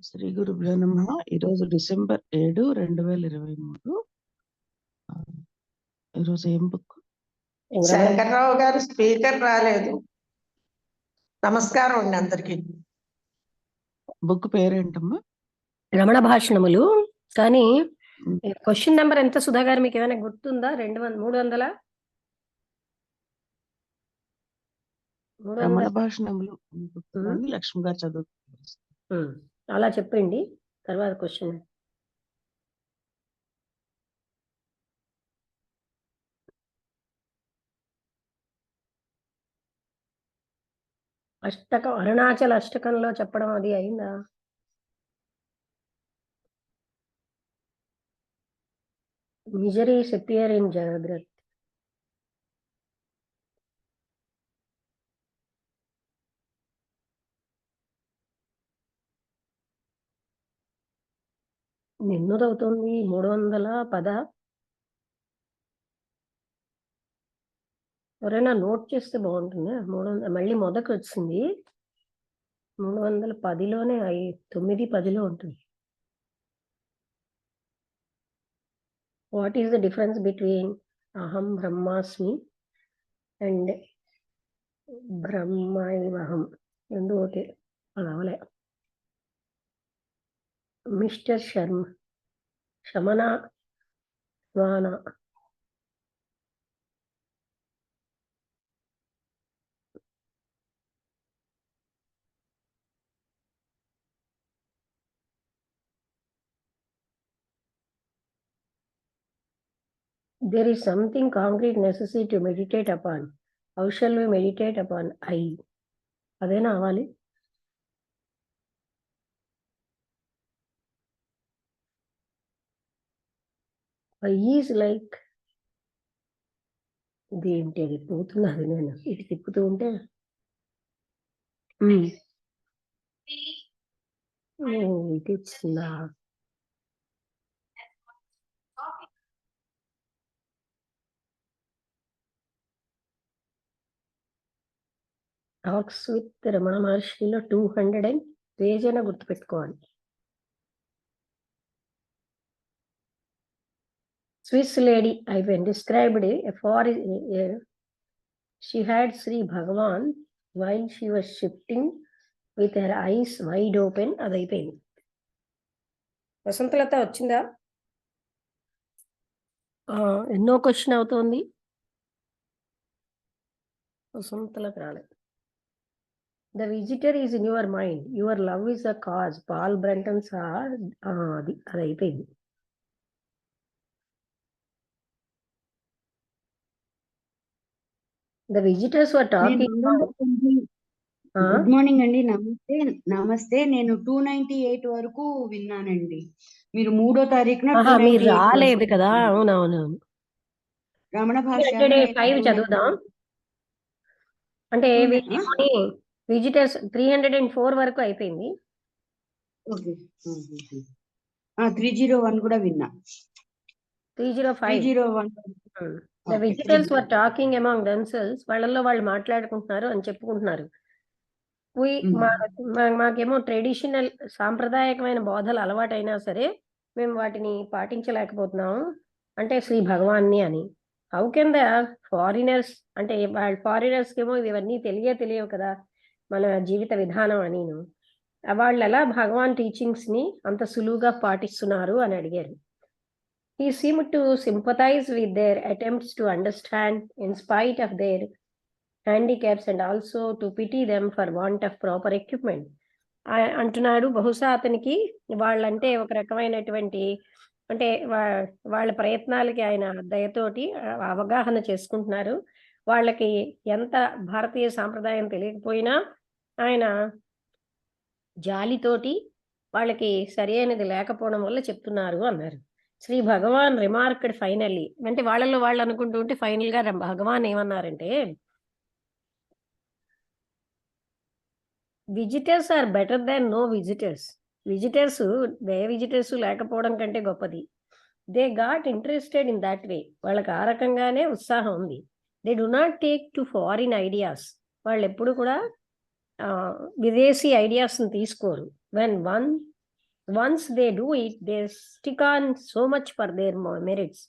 శ్రీ గురుభ్యో నమః. ఈరోజు డిసెంబర్ 7, 2023. ఈరోజు ఏం బుక్? శంకర్రావు గారు స్పీకర్ రాలేదు. నమస్కారం అండి అందరికి. బుక్ పేరేంటమ్మా? రమణ భాషణములు. కానీ క్వశ్చన్ నెంబర్ ఎంత సుధా గారు మీకు ఏమైనా గుర్తుందా? 300 రమణ భాషణములు గుర్తుంది. లక్ష్మి గారు చదువు. అలా చెప్పండి. తర్వాత క్వశ్చన్. అష్టకం, అరుణాచల్ అష్టకంలో చెప్పడం అది అయిందా? మిజరీస్ అపియర్ ఇన్ జాగ్రత్త. ఎన్నోదవుతుంది? 310. ఎవరైనా నోట్ చేస్తే బాగుంటుంది. 300 మళ్ళీ మొదకు వచ్చింది. 310లోనే 9, 10లో ఉంటుంది. What is the difference between అహం బ్రహ్మాస్మి అండ్ బ్రహ్మైవహం? రెండు ఒకటి. అవలే. Mister శమన స్వాన. There is something concrete necessary to meditate upon. How shall we meditate upon I? అదేనా అవ్వాలి? I is like ఇదేంటి? అది పోతున్నది. నేను ఇటు తిప్పుతూ ఉంటే ఇటు వచ్చిందా? టాక్స్ విత్ రమణ మహర్షిలో 200 పేజ్ అయినా గుర్తుపెట్టుకోవాలి. Swiss lady, I've been described she had Sri Bhagavan while she was shifting with her eyes wide open. అది అయిపోయింది. వసంతలత వచ్చిందా? ఎన్నో క్వశ్చన్ అవుతోంది. వసంతలకు రాలేదు. The visitor is in your mind. Your love is the cause. Paul Brunton sir. అది అయిపోయింది. The visitors were talking. Good morning అండి. నమస్తే. నేను 298 వరకు విన్నానండి. మీరు 3వ తారీఖున మీరు రాలేదు కదా? అవునవునవును. రమణ భాష 5 చదువుదాం. అంటే విజిటర్స్ 304 వరకు అయిపోయింది. 301 కూడా విన్నా. 301. The visitors were talking among themselves. వాళ్ళల్లో వాళ్ళు మాట్లాడుకుంటున్నారు అని చెప్పుకుంటున్నారు. మాకేమో ట్రెడిషనల్ సాంప్రదాయకమైన బోధలు అలవాటైనా సరే మేము వాటిని పాటించలేకపోతున్నాము అంటే శ్రీ భగవాన్ని అని. హౌ కెన్ ద ఫారినర్స్, అంటే వాళ్ళ ఫారినర్స్కి ఏమో ఇవన్నీ తెలియవు కదా మన జీవిత విధానం అని. వాళ్ళు ఎలా భగవాన్ టీచింగ్స్ ని అంత సులువుగా పాటిస్తున్నారు అని అడిగారు. He seemed to sympathize with their attempts to understand in spite of their handicaps and also to pity them for want of proper equipment. అంటున్నాడు. బహుశా అతనికి వాళ్ళంటే ఒక రకమైనటువంటి అంటే వాళ్ళ ప్రయత్నాలకి ఆయన దయతోటి అవగాహన చేసుకుంటున్నారు. వాళ్ళకి ఎంత భారతీయ సాంప్రదాయం తెలియకపోయినా ఆయన జాలితోటి వాళ్ళకి సరి అయినది లేకపోవడం వల్ల చెప్తున్నారు అన్నారు. శ్రీ భగవాన్ రిమార్క్డ్ ఫైనల్లీ, అంటే వాళ్ళలో వాళ్ళు అనుకుంటూ ఉంటే ఫైనల్ గా భగవాన్ ఏమన్నారంటే, visitors are better than no visitors. Visitors లేకపోవడం కంటే గొప్పది. They got interested in that way. వాళ్ళకి ఆ రకంగానే ఉత్సాహం ఉంది. They do not take to foreign ideas. వాళ్ళు ఎప్పుడు కూడా విదేశీ ఐడియాస్ని తీసుకోరు. Once they do it, they stick on so much for their merits.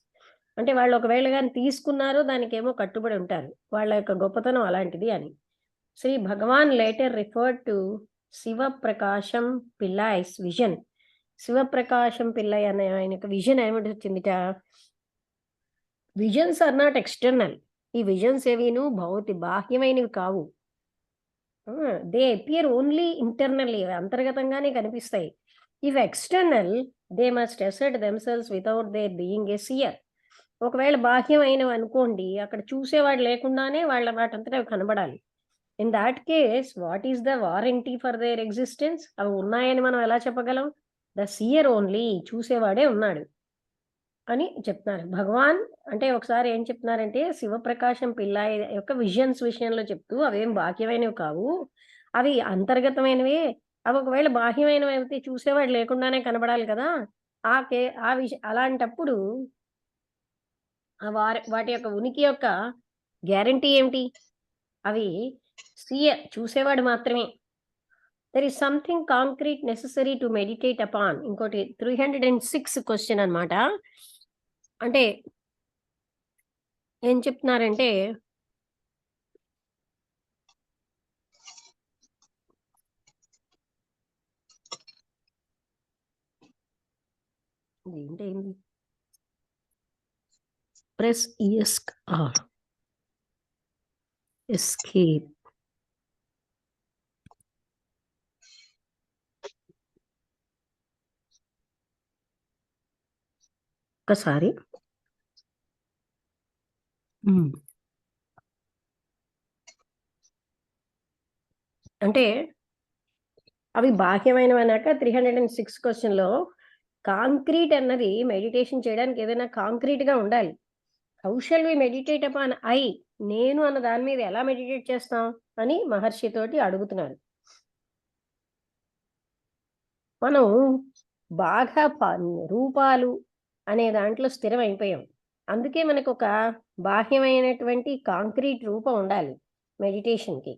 అంటే వాళ్ళు ఒకవేళ కానీ తీసుకున్నారో దానికేమో కట్టుబడి ఉంటారు. వాళ్ళ యొక్క గొప్పతనం అలాంటిది అని. Shri Bhagavan later referred to Sivaprakasam Pillai's vision. Sivaprakasam Pillai అనే ఆయన విజన్ ఏమిటి వచ్చిందిట? Visions are not external. ఈ విజన్స్ ఏవిను బాహ్యమైనవి కావు. దే అపియర్ ఓన్లీ ఇంటర్నల్లీ, అంతర్గతంగానే కనిపిస్తాయి. If external, they must assert themselves without their being a seer. ఒకవేళ బాహ్యమైనవి అనుకోండి, అక్కడ చూసేవాడు లేకుండానే వాటంతటా అవి కనబడాలి. In that case what is the warranty for their existence? అవి ఉన్నాయని మనం ఎలా చెప్పగలం? ద సియర్ ఓన్లీ, చూసేవాడే ఉన్నాడు అని చెప్తున్నారు భగవాన్. అంటే ఒకసారి ఏం చెప్తున్నారంటే, శివప్రకాశం పిల్లాయి యొక్క విజన్స్ విషయంలో చెప్తూ అవేం బాహ్యమైనవి కావు, అవి అంతర్గతమైనవే. అవి ఒకవేళ బాహ్యమైనవి అయితే చూసేవాడు లేకుండానే కనబడాలి కదా. అలాంటప్పుడు వాటి యొక్క ఉనికి యొక్క గ్యారంటీ ఏమిటి? అవి చూసేవాడు మాత్రమే. There is something concrete necessary to meditate upon. ఇంకోటి 306 క్వశ్చన్ అన్నమాట. అంటే ఏం చెప్తున్నారంటే, ఏంటి ప్రెస్ ఎస్కేప్. ఒకసారి అంటే అవి బాహ్యమైనవి అన్నాక 306 క్వశ్చన్లో కాంక్రీట్ అన్నది మెడిటేషన్ చేయడానికి ఏదైనా కాంక్రీట్ గా ఉండాలి. How shall we meditate upon I? నేను అన్న దాని మీద ఎలా మెడిటేట్ చేస్తాం అని మహర్షితోటి అడుగుతున్నారు. మనం బాగా రూపాలు అనే దాంట్లో స్థిరం అయిపోయాం. అందుకే మనకు ఒక బాహ్యమైనటువంటి కాంక్రీట్ రూపం ఉండాలి మెడిటేషన్కి.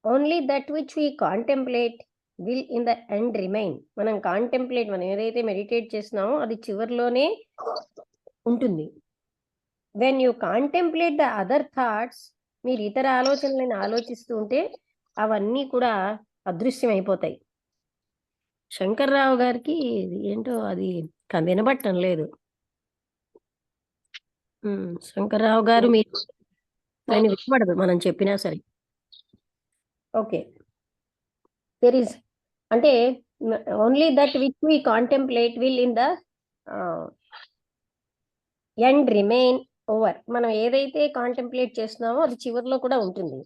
Only that which we contemplate will in the end remain. మనం ఏదైతే మెడిటేట్ చేస్తున్నామో అది చివరిలోనే ఉంటుంది. When you contemplate the other thoughts, మీరు ఇతర ఆలోచనలను ఆలోచిస్తూ ఉంటే అవన్నీ కూడా అదృశ్యమైపోతాయి. శంకర్రావు గారికి ఏంటో అది వినబట్టం లేదు. శంకర్రావు గారు మీరు ఆయన వినపడదు మనం చెప్పినా సరే. ఓకే, దెర్ ఈస్ అంటే only that which we contemplate will in the end remain over. మనం ఏదైతే కాంటెంప్లేట్ చేస్తున్నామో అది చివరిలో కూడా ఉంటుంది.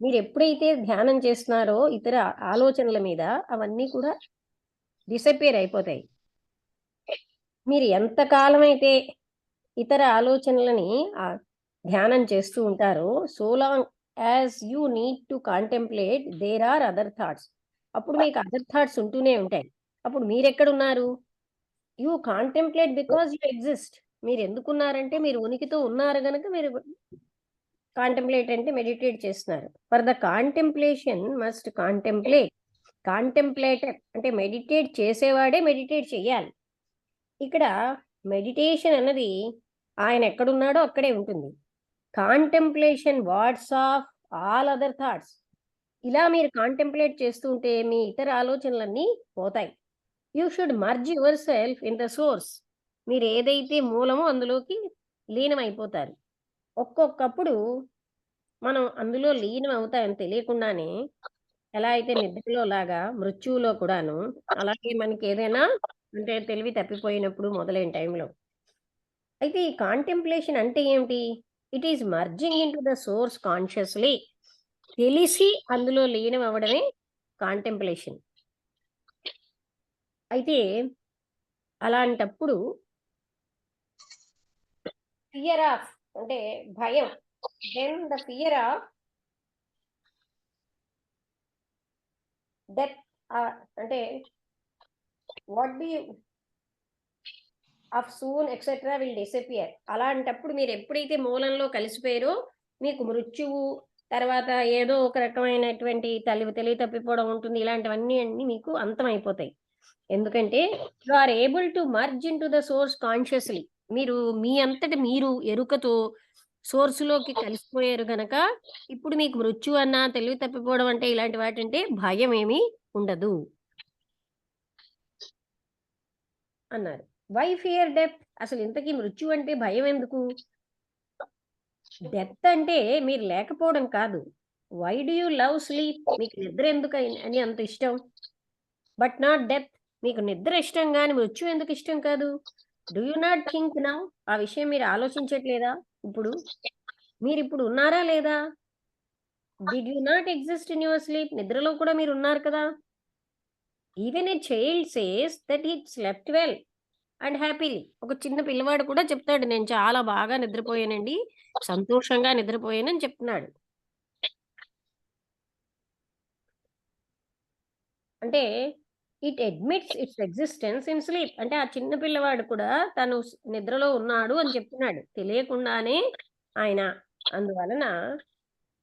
మీరు ఎప్పుడైతే ధ్యానం చేస్తున్నారో ఇతర ఆలోచనల మీద, అవన్నీ కూడా డిసపియర్ అయిపోతాయి. మీరు ఎంతకాలం అయితే ఇతర ఆలోచనలని ధ్యానం చేస్తూ ఉంటారో, so long as you need to contemplate there are other thoughts. అప్పుడు మీకు అదర్ థాట్స్ ఉంటూనే ఉంటాయి. అప్పుడు మీరెక్కడున్నారు? You contemplate because you exist. మీరు ఎందుకున్నారంటే మీరు ఉనికితో ఉన్నారు గనక మీరు కాంటెంప్లేట్ అంటే మెడిటేట్ చేస్తున్నారు. For the contemplation must contemplate. Contemplator అంటే మెడిటేట్ చేసేవాడే మెడిటేట్ చెయ్యాలి. ఇక్కడ మెడిటేషన్ అన్నది ఆయన ఎక్కడున్నాడో అక్కడే ఉంటుంది. Contemplation wards off all other thoughts. ఇలా మీరు కాంటెంప్లేట్ చేస్తూ ఉంటే మీ ఇతర ఆలోచనలన్నీ పోతాయి. You should merge yourself in the source. మీరు ఏదైతే మూలమో అందులోకి లీనమైపోతారు. ఒక్కొక్కప్పుడు మనం అందులో లీనం అవుతాయని తెలియకుండానే, ఎలా అయితే నిద్రలో లాగా మృత్యువులో కూడాను, అలాగే మనకి ఏదైనా అంటే తెలివి తప్పిపోయినప్పుడు మొదలైన టైంలో. అయితే ఈ కాంటెంప్లేషన్ అంటే ఏమిటి? It is merging in to the source consciously. తెలిసి అందులో లీనం అవ్వడమే కాంటెంప్లేషన్. అయితే అలాంటప్పుడు ఫియర్ ఆఫ్ అంటే భయం, then the fear of death అంటే what be of soon etcetera will disappear. అలాంటప్పుడు మీరు ఎప్పుడైతే మూలంలో కలిసిపోయారో మీకు మృత్యువు తర్వాత ఏదో ఒక రకమైనటువంటి తెలివి తప్పిపోవడం ఉంటుంది. ఇలాంటివన్నీ మీకు అంతమైపోతాయి. ఎందుకంటే you are able to merge into the source consciously. మీరు మీ అంతటి మీరు ఎరుకతో సోర్స్‌లోకి కలిసిపోయారు గనక ఇప్పుడు మీకు మృత్యు అన్నా, తెలివి తప్పిపోవడం అంటే ఇలాంటి వాటంటే భయం ఏమీ ఉండదు అన్నారు. Why fear death? అసలు ఇంతకీ మృత్యు అంటే భయం ఎందుకు? డెత్ అంటే మీరు లేకపోవడం కాదు. Why do you love sleep? మీకు నిద్ర ఎందుకు అని అంత ఇష్టం? But not death. మీకు నిద్ర ఇష్టం గాని మృత్యు ఎందుకు ఇష్టం కాదు? Do you not think now? ఆ విషయం మీరు ఆలోచించట్లేదా ఇప్పుడు? మీరిప్పుడు ఉన్నారా లేదా? Did you not exist in your sleep? నిద్రలో కూడా మీరు ఉన్నారు కదా! Even a child says that he slept well and happily. ఒక చిన్న పిల్లవాడు కూడా చెప్తాడు, నేను చాలా బాగా నిద్రపోయానండి, సంతోషంగా నిద్రపోయానని చెప్తున్నాడు. అంటే it admits it's existence in sleep. అంటే ఆ చిన్న పిల్లవాడు కూడా తను నిద్రలో ఉన్నాడు అని చెప్తున్నాడు తెలియకుండానే ఆయన. అందువలన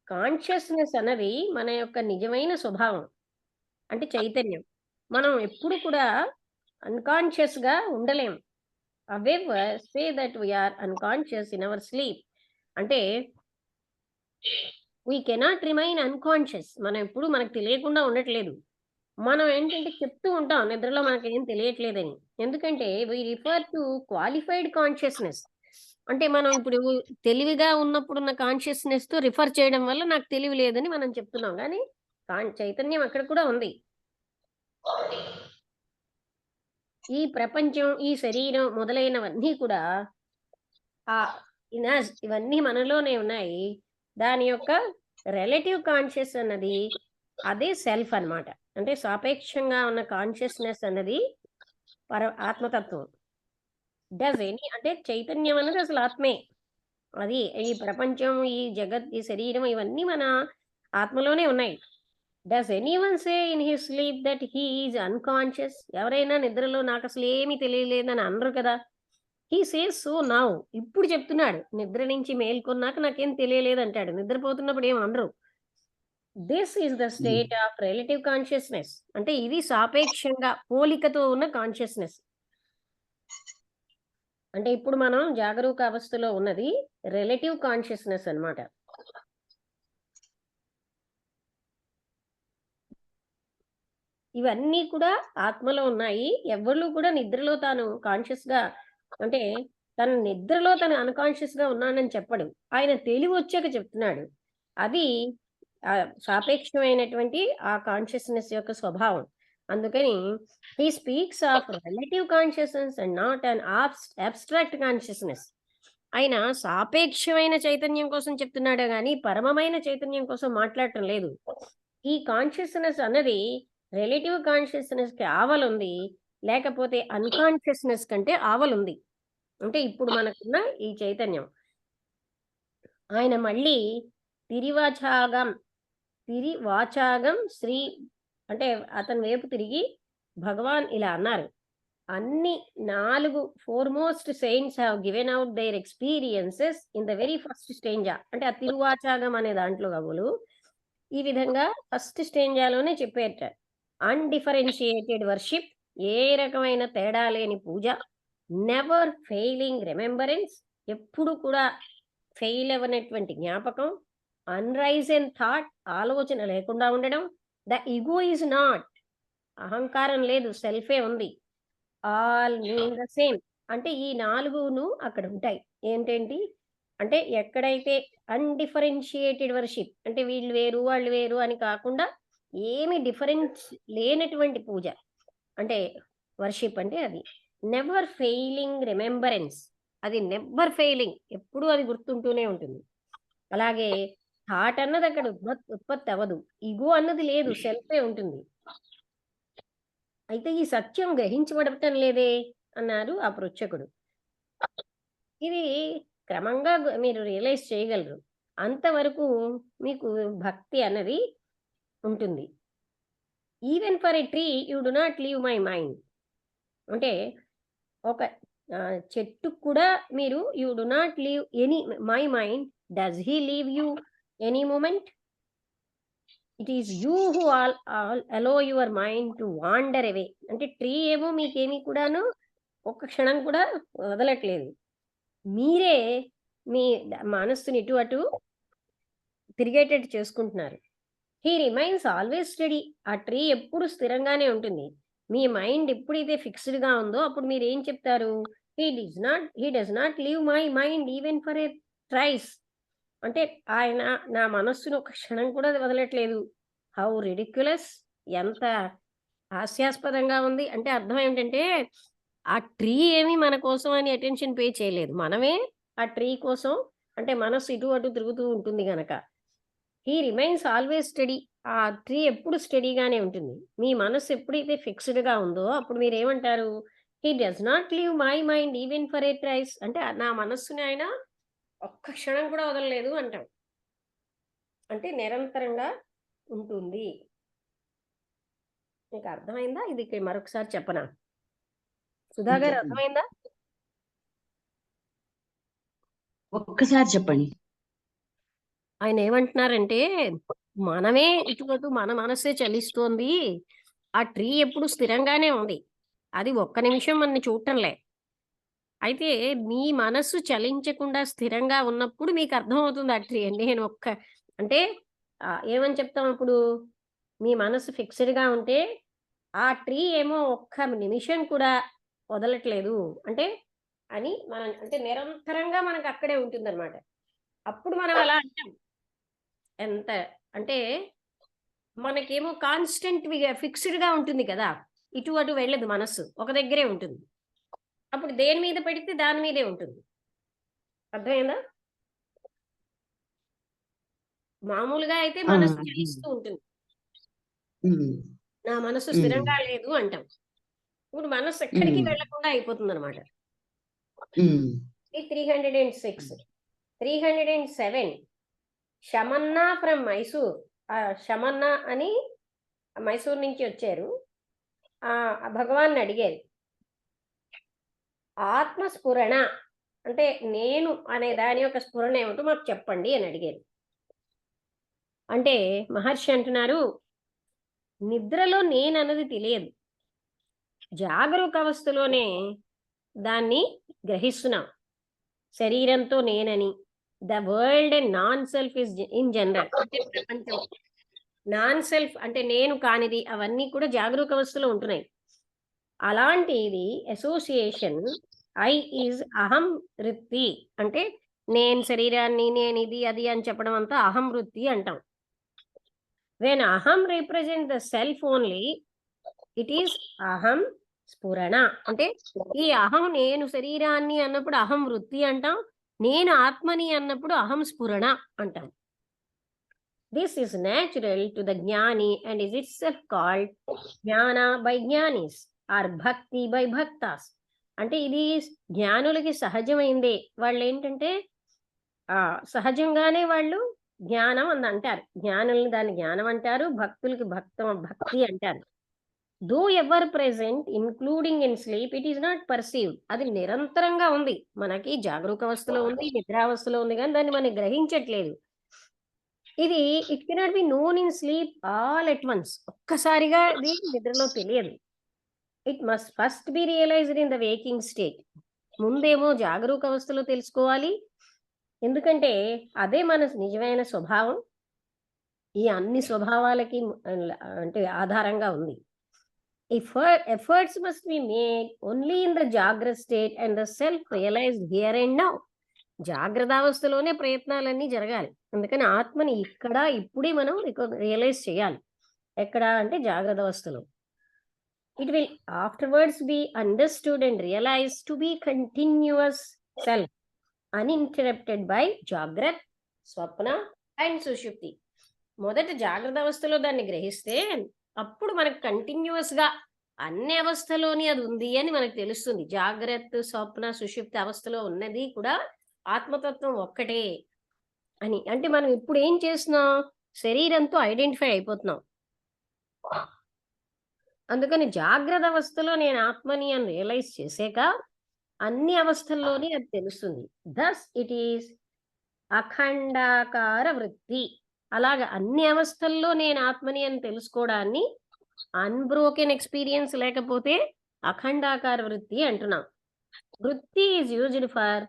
కాన్షియస్నెస్ అన్నది మన యొక్క నిజమైన స్వభావం, అంటే చైతన్యం. మనం ఎప్పుడు కూడా అన్కాన్షియస్ గా ఉండలేం. However, say that we are unconscious in our sleep. అంటే we cannot remain unconscious. మనం ఎప్పుడు మనకు తెలియకుండా ఉండట్లేదు. మనం ఏంటంటే చెప్తూ ఉంటాం నిద్రలో మనకేం తెలియట్లేదని. ఎందుకంటే we refer to qualified consciousness. అంటే మనం ఇప్పుడు తెలివిగా ఉన్నప్పుడున్న కాన్షియస్నెస్ తో రిఫర్ చేయడం వల్ల నాకు తెలివి లేదని మనం చెప్తున్నాం. కానీ చైతన్యం అక్కడ కూడా ఉంది. ఈ ప్రపంచం, ఈ శరీరం మొదలైనవన్నీ కూడా ఇవన్నీ మనలోనే ఉన్నాయి. దాని యొక్క రిలేటివ్ కాన్షియస్ అన్నది అదే సెల్ఫ్ అన్నమాట. అంటే సాపేక్షంగా ఉన్న కాన్షియస్నెస్ అన్నది ఆత్మతత్వం. అంటే చైతన్యం అన్నది అసలు ఆత్మే. అది ఈ ప్రపంచం, ఈ జగత్, ఈ శరీరం ఇవన్నీ మన ఆత్మలోనే ఉన్నాయి. Does anyone say in his sleep that he is unconscious? ఎవరైనా నిద్రలో నాకు అసలు ఏమీ తెలియలేదని అనరు కదా. He says so now. ఇప్పుడు చెప్తున్నాడు, నిద్ర నుంచి మేల్కొన్నాక నాకేం తెలియలేదు అంటాడు. నిద్రపోతున్నప్పుడు ఏం అనరు. This is the state of relative consciousness. అంటే ఇది సాపేక్షంగా పోలికతో ఉన్న కాన్షియస్నెస్. అంటే ఇప్పుడు మనం జాగరూక అవస్థలో ఉన్నది రిలేటివ్ కాన్షియస్నెస్ అన్నమాట. ఇవన్నీ కూడా ఆత్మలో ఉన్నాయి. ఎవరు కూడా నిద్రలో తాను కాన్షియస్ గా, అంటే తన నిద్రలో తను అన్కాన్షియస్ గా ఉన్నానని చెప్పడు. ఆయన తెలివి వచ్చాక చెప్తున్నాడు. అది సాపేక్షమైనటువంటి ఆ కాన్షియస్నెస్ యొక్క స్వభావం. అందుకని he speaks of relative consciousness and not an abstract consciousness. ఆయన సాపేక్షమైన చైతన్యం కోసం చెప్తున్నాడే గాని పరమమైన చైతన్యం కోసం మాట్లాడటం లేదు. ఈ కాన్షియస్నెస్ అన్నది రిలేటివ్ కాన్షియస్నెస్ కి ఆవలుంది, లేకపోతే అన్కాన్షియస్నెస్ కంటే ఆవలుంది. అంటే ఇప్పుడు మనకున్న ఈ చైతన్యం. ఆయన మళ్ళీ తిరివాచాగం శ్రీ అంటే అతని వైపు తిరిగి భగవాన్ ఇలా అన్నారు, అన్ని 4 foremost saints have given out their experiences in the very first stanza. అంటే ఆ తిరువాచాగం అనే దాంట్లో కవులు ఈ విధంగా ఫస్ట్ స్టేంజాలోనే చెప్పేట. అన్డిఫరెన్షియేటెడ్ వర్షిప్, ఏ రకమైన తేడా లేని పూజ. నెవర్ ఫెయిలింగ్ రిమెంబరెన్స్, ఎప్పుడు కూడా ఫెయిల్ అవ్వనటువంటి జ్ఞాపకం. అన్రైజన్ థాట్, ఆలోచన లేకుండా ఉండడం. ద ఈగో ఈజ్ నాట్, అహంకారం లేదు, సెల్ఫే ఉంది. ఆల్ మీన్ ద సేమ్, అంటే ఈ 4ను అక్కడ ఉంటాయి. ఏంటేంటి అంటే ఎక్కడైతే అన్డిఫరెన్షియేటెడ్ వర్షిప్, అంటే వీళ్ళు వేరు వాళ్ళు వేరు అని కాకుండా ఏమి డిఫరెన్స్ లేనటువంటి పూజ అంటే వర్షిప్ అంటే అది. నెవర్ ఫెయిలింగ్ రిమెంబరెన్స్, అది నెవర్ ఫెయిలింగ్, ఎప్పుడూ అది గుర్తుంటూనే ఉంటుంది. అలాగే థాట్ అన్నది అక్కడ ఉత్పత్తి అవ్వదు. ఈగో అన్నది లేదు, సెల్ఫే ఉంటుంది. అయితే ఈ సత్యం గ్రహించబడటం లేదే అన్నారు ఆ పృచ్ఛకుడు. ఇది క్రమంగా మీరు రియలైజ్ చేయగలరు. అంతవరకు మీకు భక్తి అన్నది ఉంటుంది. Even for a tree you do not leave my mind. అంటే ఒక చెట్టు కూడా మీరు you do not leave any my mind. Does he leave you? Any moment. It is you who allow your mind to wander away. అంటే tree ఏమో మీకేమీ కూడాను ఒక్క క్షణం కూడా వదలట్లేదు, మీరే మీ మనస్సుని ఇటు అటు తిరిగేటట్టు చేసుకుంటున్నారు. He remains always study. ఆ ట్రీ ఎప్పుడు స్థిరంగానే ఉంటుంది. మీ మైండ్ ఎప్పుడైతే ఫిక్స్డ్గా ఉందో అప్పుడు మీరు ఏం చెప్తారు? He does not leave my mind even for a trice. అంటే ఆయన నా మనస్సును ఒక క్షణం కూడా వదలట్లేదు. హౌ రిడిక్యులస్, ఎంత హాస్యాస్పదంగా ఉంది. అంటే అర్థం ఏమిటంటే ఆ ట్రీ ఏమి మన కోసం అని అటెన్షన్ పే చేయలేదు, మనమే ఆ ట్రీ కోసం. అంటే మనస్సు ఇటు అటు తిరుగుతూ ఉంటుంది గనక. He remains always study. ఆ ట్రీ ఎప్పుడు స్టడీగానే ఉంటుంది. మీ మనస్సు ఎప్పుడైతే ఫిక్స్డ్గా ఉందో అప్పుడు మీరు ఏమంటారు? He does not leave my mind even for a trice. అంటే నా మనస్సుని ఆయన ఒక్క క్షణం కూడా వదలలేదు అంటాం. అంటే నిరంతరంగా ఉంటుంది. మీకు అర్థమైందా? ఇది మరొకసారి చెప్పనా? సుధా గారు, చెప్పండి. అర్థమైందా? ఒక్కసారి చెప్పండి. ఆయన ఏమంటున్నారంటే మనమే ఇటు మన మనస్సే చలిస్తోంది, ఆ ట్రీ ఎప్పుడు స్థిరంగానే ఉంది, అది ఒక్క నిమిషం మనని చూడటంలే. అయితే మీ మనస్సు చలించకుండా స్థిరంగా ఉన్నప్పుడు మీకు అర్థమవుతుంది ఆ ట్రీ. నేను అంటే ఏమని చెప్తాం అప్పుడు? మీ మనస్సు ఫిక్స్డ్గా ఉంటే ఆ ట్రీ ఏమో ఒక్క నిమిషం కూడా వదలట్లేదు అంటే అని మనం, అంటే నిరంతరంగా మనకు అక్కడే ఉంటుందన్నమాట. అప్పుడు మనం అలా అంటాం. ఎంత అంటే మనకేమో కాన్స్టెంట్ ఫిక్స్డ్గా ఉంటుంది కదా, ఇటు అటు వెళ్ళదు, మనస్సు ఒక దగ్గరే ఉంటుంది. అప్పుడు దేని మీద పెడితే దాని మీదే ఉంటుంది. అర్థమైందా? మామూలుగా అయితే మనస్సు చలిస్తూ ఉంటుంది. నా మనస్సు స్థిరంగా లేదు అంటాం. ఇప్పుడు మనస్సు ఎక్కడికి వెళ్లకుండా అయిపోతుంది అనమాట. 306, 307 షమన్నా ఫ్రమ్ మైసూర్. షమన్నా అని మైసూర్ నుంచి వచ్చారు. భగవాన్ అడిగారు, ఆత్మస్ఫురణ అంటే నేను అనే దాని యొక్క స్ఫురణ ఏమిటో మాకు చెప్పండి అని అడిగారు. అంటే మహర్షి అంటున్నారు, నిద్రలో నేనన్నది తెలియదు, జాగరూక అవస్థలోనే దాన్ని గ్రహిస్తున్నాం. శరీరంతో నేనని, the world and non self is in general. అంటే ప్రపంచం నాన్ సెల్ఫ్ అంటే నేను కానిది, అవన్నీ కూడా జాగరూక అవస్థలో ఉంటున్నాయి. అలాంటి ఇది అసోసియేషన్ ఐ ఈజ్ అహం వృత్తి. అంటే నేను శరీరాన్ని, నేను ఇది అది అని చెప్పడం అంతా అహం వృత్తి అంటాం. వెన్ అహం represent the self only, it is అహం స్ఫురణ. అంటే ఈ అహం నేను శరీరాన్ని అన్నప్పుడు అహం వృత్తి అంటాం, నేను ఆత్మని అన్నప్పుడు అహం స్ఫురణ అంటాం. This is natural to the jnani and is itself called jnana by jnanis or bhakti by bhaktas. అంటే ఇది జ్ఞానులకి సహజమైందే. వాళ్ళు ఏంటంటే సహజంగానే వాళ్ళు జ్ఞానం అని అంటారు. జ్ఞానుల్ని దాన్ని జ్ఞానం అంటారు, భక్తులకి భక్తి అంటారు. Though ever present including in sleep, it is not perceived. అది నిరంతరంగా ఉంది, మనకి జాగరూక అవస్థలో ఉంది, నిద్రావస్థలో ఉంది, కానీ దాన్ని మనం గ్రహించట్లేదు. ఇది it cannot be known in sleep all at once. ఒక్కసారిగా ఇది నిద్రలో తెలియదు. It must first be realised in the waking state. ముందేమో జాగరూక అవస్థలో తెలుసుకోవాలి, ఎందుకంటే అదే మన నిజమైన స్వభావం. ఈ అన్ని స్వభావాలకి అంటే ఆధారంగా ఉంది. Efforts must be made only in the Jagrata state and the self-realized here and now. జాగ్రత్తావస్థలోనే ప్రయత్నాలన్నీ జరగాలి. అందుకని ఆత్మని ఇక్కడ ఇప్పుడే మనం రియలైజ్ చేయాలి. ఎక్కడ అంటే జాగ్రత్త అవస్థలో. It will afterwards be understood and realized to be continuous self, uninterrupted by Jagrat, Swapna and Sushupti. మొదట జాగ్రత్త అవస్థలో దాన్ని గ్రహిస్తే అప్పుడు మనకు కంటిన్యూస్గా అన్ని అవస్థలోని అది ఉంది అని మనకు తెలుస్తుంది. జాగ్రత్త, స్వప్న, సుషుప్తి అవస్థలో ఉన్నది కూడా ఆత్మతత్వం ఒక్కటే అని. అంటే మనం ఇప్పుడు ఏం చేస్తున్నాం? శరీరంతో ఐడెంటిఫై అయిపోతున్నాం. అందుకని జాగ్రత్త అవస్థలో నేను ఆత్మని అని రియలైజ్ చేసాక అన్ని అవస్థల్లోని అది తెలుస్తుంది. దస్ ఇట్ ఈస్ అఖండాకార వృత్తి. అలాగ అన్ని అవస్థల్లో నేను ఆత్మని అని తెలుసుకోవడాన్ని అన్బ్రోకెన్ ఎక్స్పీరియన్స్ లేకపోతే అఖండాకార వృత్తి అంటున్నాం. Vritti is used for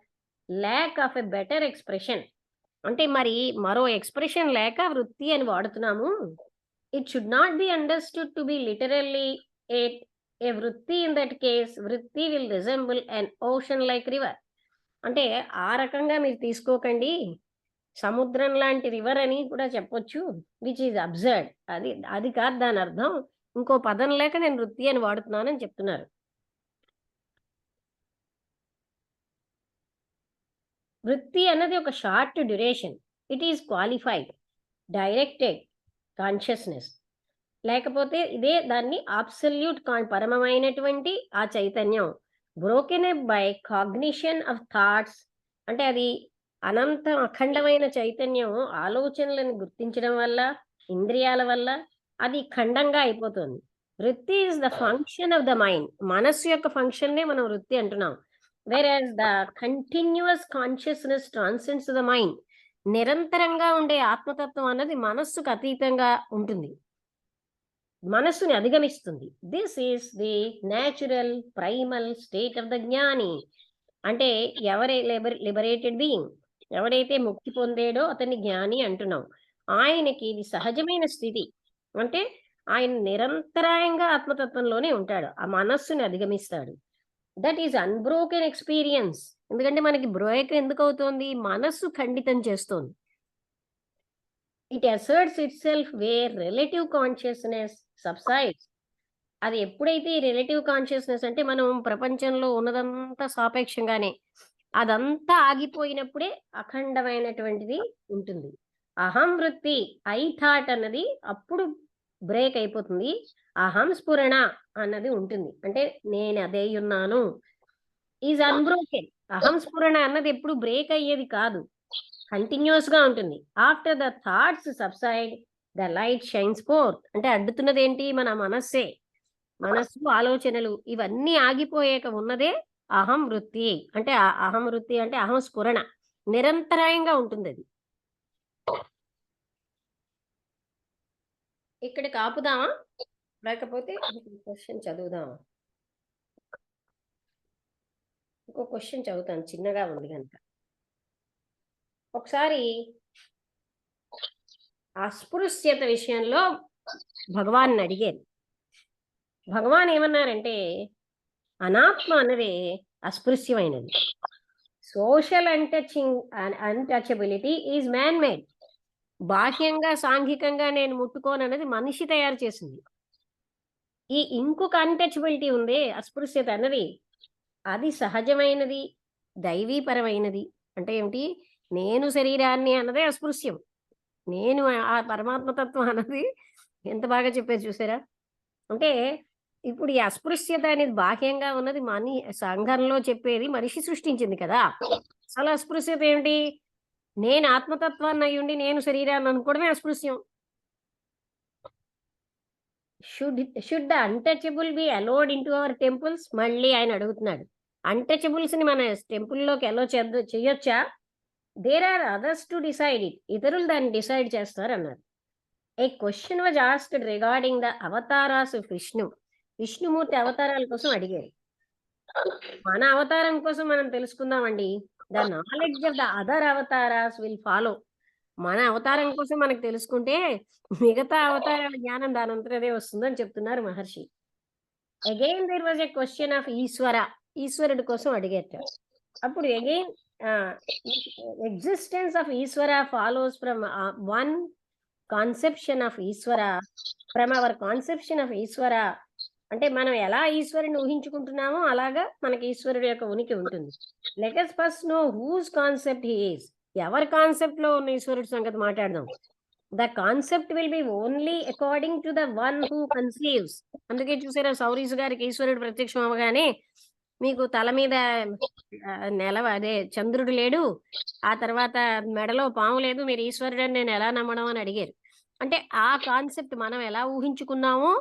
lack of a better expression. అంటే మరి మరో ఎక్స్ప్రెషన్ లేక వృత్తి అని వాడుతున్నాము. It should not be understood to be literally a vritti. In that case vritti will resemble an ocean like river. అంటే ఆ రకంగా మీరు తీసుకోకండి, సముద్రం లాంటి రివర్ అని కూడా చెప్పొచ్చు, విచ్ ఈజ్ అబ్సర్డ్. అది కాదు దాని అర్థం. ఇంకో పదం లేక నేను వృత్తి అని వాడుతున్నానని చెప్తున్నారు. వృత్తి అన్నది ఒక short duration. It is qualified directed consciousness. లేకపోతే ఇదే దాన్ని అబ్సల్యూట్ పరమమైనటువంటి ఆ చైతన్యం. Broken up by cognition of thoughts. అంటే అది అనంత అఖండమైన చైతన్యం ఆలోచనలను గుర్తించడం వల్ల, ఇంద్రియాల వల్ల అది ఖండంగా అయిపోతుంది. వృత్తి is the function of the mind. మనస్సు యొక్క ఫంక్షన్నే మనం వృత్తి అంటున్నాం. whereas the continuous consciousness transcends the mind. నిరంతరంగా ఉండే ఆత్మతత్వం అన్నది మనస్సుకు అతీతంగా ఉంటుంది, మనస్సుని అధిగమిస్తుంది. This is the natural primal state of the jnani. అంటే లిబరేటెడ్ బీయింగ్, ఎవడైతే ముక్తి పొందాడో అతన్ని జ్ఞాని అంటున్నాం. ఆయనకి ఇది సహజమైన స్థితి. అంటే ఆయన నిరంతరాయంగా ఆత్మతత్వంలోనే ఉంటాడు, ఆ మనస్సుని అధిగమిస్తాడు. That is unbroken experience. ఎందుకంటే మనకి బ్రేక్ ఎందుకు అవుతోంది? మనస్సు ఖండితం చేస్తోంది. It asserts itself where relative consciousness subsides. అది ఎప్పుడైతే ఈ రిలేటివ్ కాన్షియస్నెస్ అంటే మనం ప్రపంచంలో ఉన్నదంతా సాపేక్షంగానే, అదంతా ఆగిపోయినప్పుడే అఖండమైనటువంటిది ఉంటుంది. అహం వృత్తి, ఐ థాట్ అన్నది అప్పుడు బ్రేక్ అయిపోతుంది. అహం స్ఫురణ అన్నది ఉంటుంది. అంటే నేను అదే ఉన్నాను ఈజ్ అన్బ్రోకెన్. అహం స్ఫురణ అన్నది ఎప్పుడు బ్రేక్ అయ్యేది కాదు, కంటిన్యూస్ గా ఉంటుంది. After the thoughts subside the light shines fourth. అంటే అడ్డుతున్నది ఏంటి? మన మనస్సే. మనస్సు, ఆలోచనలు ఇవన్నీ ఆగిపోయాక ఉన్నదే అహం వృత్తి. అంటే అహం వృత్తి అంటే అహం స్ఫురణ నిరంతరాయంగా ఉంటుంది. అది ఇక్కడ కాపుదామా, లేకపోతే క్వశ్చన్ చదువుదామా? ఇంకో క్వశ్చన్ చదువుతాను, చిన్నగా ఉంది కనుక. ఒకసారి అస్పృశ్యత విషయంలో భగవాన్ అడిగారు. భగవాన్ ఏమన్నారంటే అనాత్మ అన్నది అస్పృశ్యమైనది. Social untouchability is man made. బాహ్యంగా సాంఘికంగా నేను ముట్టుకోనన్నది మనిషి తయారు చేసింది. ఈ ఇంకొక అన్టచబిలిటీ ఉంది, అస్పృశ్యత అన్నది, అది సహజమైనది, దైవీపరమైనది. అంటే ఏమిటి? నేను శరీరాన్ని అన్నదే అస్పృశ్యం, నేను ఆ పరమాత్మతత్వం అన్నది. ఎంత బాగా చెప్పారు చూసారా? అంటే ఇప్పుడు ఈ అస్పృశ్యత అనేది బాహ్యంగా ఉన్నది సంఘంలో చెప్పేది మనిషి సృష్టించింది కదా. అసలు అస్పృశ్యత ఏమిటి? నేను ఆత్మతత్వాన్ని అయ్యుండి నేను శరీరాన్ని అనుకోవడమే అస్పృశ్యం. Should the untouchable be allowed into our temples? మళ్ళీ ఆయన అడుగుతున్నాడు, అన్టచబుల్స్ ని మన టెంపుల్లోకి అలో చేయొచ్చా? There are others to decide it. ఇతరులు దాన్ని డిసైడ్ చేస్తారు అన్నారు. A question was asked regarding the avatars of Vishnu. Vishnumurthy అవతారాల కోసం అడిగారు. మన అవతారం కోసం మనం తెలుసుకుందామండి. The knowledge of the other avatars will follow. మన అవతారం కోసం మనకు తెలుసుకుంటే మిగతా అవతారాల జ్ఞానం దానంతరదే వస్తుందని చెప్తున్నారు Maharshi. Again there was a question of Ishwara. ఈశ్వరుడి కోసం అడిగేట. అప్పుడు again existence of Ishwara follows from one conception of Ishwara. From our conception of Ishwara అంటే మనం ఎలా ఈశ్వరుని ఊహించుకుంటున్నామో అలాగా మనకి ఈశ్వరుడు యొక్క ఉనికి ఉంటుంది. Let us first know whose concept he is. ఎవరి కాన్సెప్ట్ లో ఉన్న ఈశ్వరుడి సంగతి మాట్లాడదాం. The concept will be only according to the one who conceives. అందుకే చూసారా సౌరీస్ గారికి ఈశ్వరుడు ప్రత్యక్షం అవగానే మీకు తల మీద చంద్రుడు లేడు, ఆ తర్వాత మెడలో పాము లేదు, మీరు ఈశ్వరుడు నేను ఎలా నమ్మడం అని అడిగారు. అంటే ఆ కాన్సెప్ట్ మనం ఎలా ఊహించుకున్నామో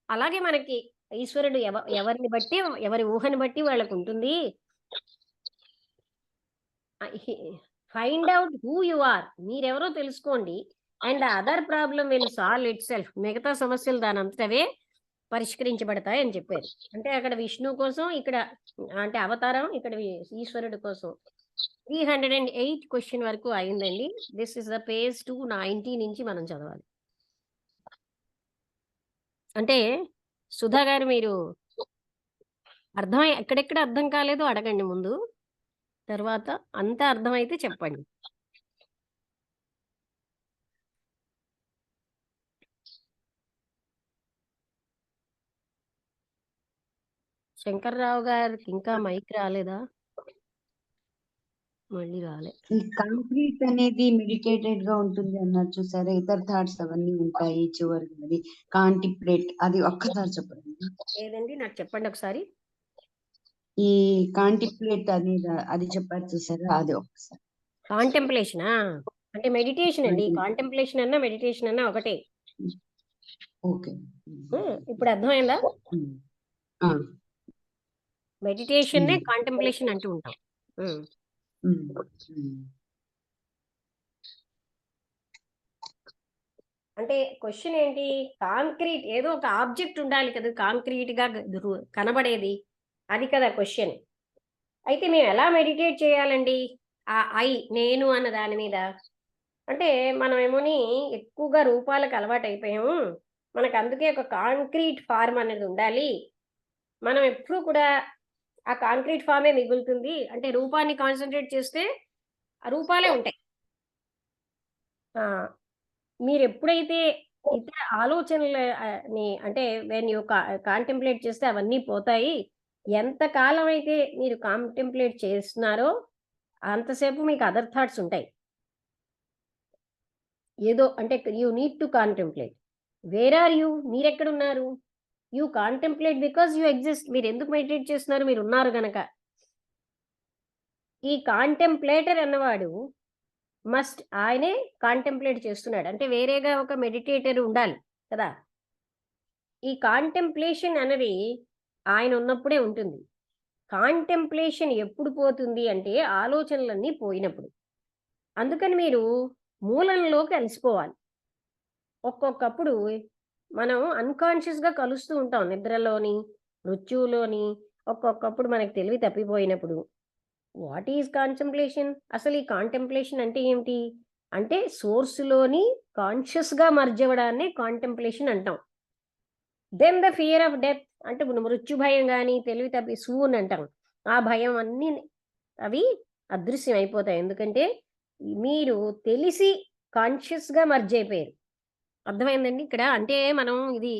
అలాగే మనకి ఈశ్వరుడు ఎవరిని బట్టి, ఎవరి ఊహని బట్టి వాళ్ళకు ఉంటుంది. Find out who you are, మీరెవరో తెలుసుకోండి. And other problem will solve itself, మిగతా సమస్యలు దాని అంతటవే పరిష్కరించబడతాయి అని చెప్పారు. అంటే అక్కడ విష్ణు కోసం, ఇక్కడ అంటే అవతారం, ఇక్కడ ఈశ్వరుడు కోసం 308 క్వశ్చన్ వరకు అయిందండి. దిస్ ఇస్ ద పేజ్ 290 నుంచి మనం చదవాలి. అంటే సుధా గారు, మీరు ఎక్కడెక్కడ అర్థం కాలేదో అడగండి ముందు, తర్వాత అంతా అర్థమైతే చెప్పండి. శంకర్రావు గారికి ఇంకా మైక్ రాలేదా? మళ్ళీ రాలే. కాంక్రీట్ అనేది మెడికేటెడ్ గా ఉంటుంది అన్నారు చూసారా, ఇతర థాట్స్ అవన్నీ ఉంటాయి చివరికి. అది కాంటిప్లేట్, అది ఒక్కసారి చెప్పండి. ఏదండి, నాకు చెప్పండి ఒకసారి. ఈ కాంటిప్లేట్ అనేది అది చెప్పారు చూసారా, అది ఒక్కసారి. కాంటెంప్లేషనా అంటే మెడిటేషన్ అండి. కాంటెంప్లేషన్ అన్నా మెడిటేషన్ అన్నా ఒకటే. ఓకే, ఇప్పుడు అర్థమైందా? ఆ, మెడిటేషన్ కాంటెంప్లేషన్ అంటూ ఉంటాం. అంటే క్వశ్చన్ ఏంటి, కాంక్రీట్ ఏదో ఒక ఆబ్జెక్ట్ ఉండాలి కదా, కాంక్రీట్ గా కనబడేది, అది కదా క్వశ్చన్. అయితే మేము ఎలా మెడిటేట్ చేయాలండి ఆ నేను అన్న దాని మీద? అంటే మనం ఏమోని ఎక్కువగా రూపాలకు అలవాటు అయిపోయాము, మనకు అందుకే ఒక కాంక్రీట్ ఫార్మ్ అనేది ఉండాలి. మనం ఎప్పుడూ కూడా ఆ కాంక్రీట్ ఫామే మిగులుతుంది. అంటే రూపాన్ని కాన్సన్ట్రేట్ చేస్తే ఆ రూపాలే ఉంటాయి. మీరు ఎప్పుడైతే ఇతర ఆలోచనలని అంటే వెన్ యూ కాంటెంప్లేట్ చేస్తే అవన్నీ పోతాయి. ఎంత కాలం అయితే మీరు కాంటెంప్లేట్ చేస్తున్నారో అంతసేపు మీకు అదర్ థాట్స్ ఉంటాయి. ఏదో అంటే you need to contemplate. Where are you, మీరెక్కడున్నారు? You contemplate because you exist. మీరు ఎందుకు మెడిటేట్ చేస్తున్నారు? మీరు ఉన్నారు గనక. ఈ కాంటెంప్లేటర్ అన్నవాడు మస్ట్ ఆయనే కాంటెంప్లేట్ చేస్తున్నాడు. అంటే వేరేగా ఒక మెడిటేటర్ ఉండాలి కదా. ఈ కాంటెంప్లేషన్ అనేది ఆయన ఉన్నప్పుడే ఉంటుంది. కాంటెంప్లేషన్ ఎప్పుడు పోతుంది అంటే ఆలోచనలన్నీ పోయినప్పుడు. అందుకని మీరు మూలంలోకి కలిసిపోవాలి. ఒక్కొక్కప్పుడు మనం అన్కాన్షియస్గా కలుస్తూ ఉంటాం, నిద్రలోని, మృత్యువులోని. ఒక్కొక్కప్పుడు మనకి తెలివి తప్పిపోయినప్పుడు. What is contemplation? అసలు ఈ కాంటెంప్లేషన్ అంటే ఏమిటి అంటే సోర్స్లోని కాన్షియస్గా మర్జ్ అవ్వడాన్ని కాంటెంప్లేషన్ అంటాం. Then the fear of death, అంటే మృత్యు భయం కానీ, తెలివి తప్పి సూన్ అంటాం. ఆ భయం అన్నీ అవి అదృశ్యం అయిపోతాయి. ఎందుకంటే మీరు తెలిసి కాన్షియస్గా మర్జ్ అయిపోయారు. అర్థమైందండి ఇక్కడ? అంటే మనం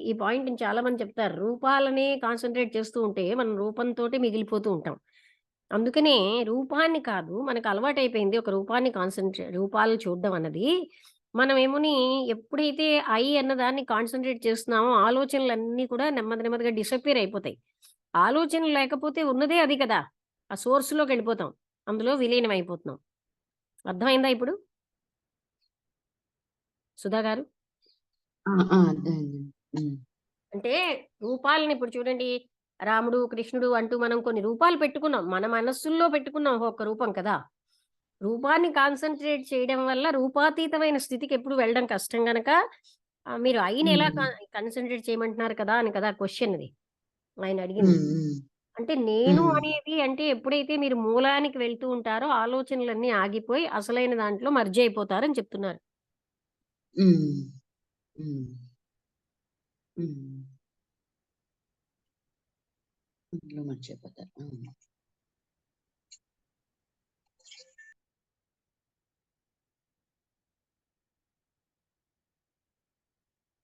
ఈ పాయింట్ని చాలా మంది చెప్తారు, రూపాలనే కాన్సన్ట్రేట్ చేస్తూ ఉంటే మనం రూపంతో మిగిలిపోతూ ఉంటాం. అందుకనే రూపాన్ని కాదు, మనకు అలవాటైపోయింది ఒక రూపాన్ని రూపాలు చూడడం అన్నది. మనం ఏమోని ఎప్పుడైతే అన్నదాన్ని కాన్సన్ట్రేట్ చేస్తున్నామో ఆలోచనలన్నీ కూడా నెమ్మది నెమ్మదిగా డిసప్పియర్ అయిపోతాయి. ఆలోచనలు లేకపోతే ఉన్నదే అది కదా, ఆ సోర్స్లోకి వెళ్ళిపోతాం, అందులో విలీనం అయిపోతున్నాం. అర్థమైందా ఇప్పుడు సుధా గారు? అంటే రూపాలని ఇప్పుడు చూడండి, రాముడు, కృష్ణుడు అంటూ మనం కొన్ని రూపాలు పెట్టుకున్నాం, మన మనస్సుల్లో పెట్టుకున్నాం ఒక్కొక్క రూపం కదా. రూపాన్ని కాన్సన్ట్రేట్ చేయడం వల్ల రూపాతీతమైన స్థితికి ఎప్పుడు వెళ్ళడం కష్టం గనక మీరు ఐని ఎలా కాన్సన్ట్రేట్ చేయమంటున్నారు కదా అని కదా క్వశ్చన్ అది ఆయన అడిగింది. అంటే నేను అనేది అంటే ఎప్పుడైతే మీరు మూలానికి వెళ్తూ ఉంటారో ఆలోచనలన్నీ ఆగిపోయి అసలైన దాంట్లో మర్జ్ అయిపోతారని చెప్తున్నారు. మర్చిపోతారు.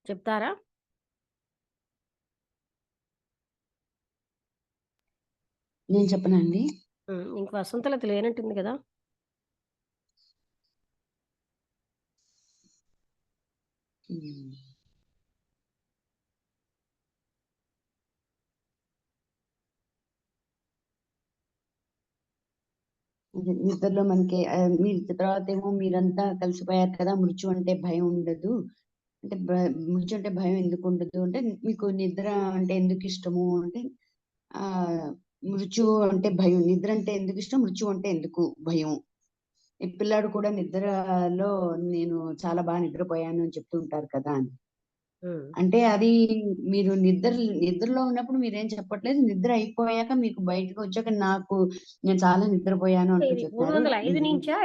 చెప్తారా? నేను చెప్పనండి. ఇంక వసంతలత లేనట్టుంది కదా. నిద్రలో మనకి మీరు తర్వాత ఏమో మీరంతా కలిసిపోయారు కదా, మృత్యు అంటే భయం ఉండదు అంటే, మృత్యు అంటే భయం ఎందుకు ఉండదు అంటే, మీకు నిద్ర అంటే ఎందుకు ఇష్టము అంటే మృత్యు అంటే భయం, నిద్ర అంటే ఎందుకు ఇష్టం, మృత్యు అంటే ఎందుకు భయం ఈ పిల్లాడు కూడా నిద్రలో నేను చాలా బాగా నిద్రపోయాను అని చెప్తూ ఉంటారు కదా అని. అంటే అది మీరు నిద్రలో ఉన్నప్పుడు మీరేం చెప్పట్లేదు. నిద్ర అయిపోయాక మీకు బయటకు వచ్చాక నేను చాలా నిద్రపోయాను అంటూ ఇది చెప్పారు. 305 నుంచా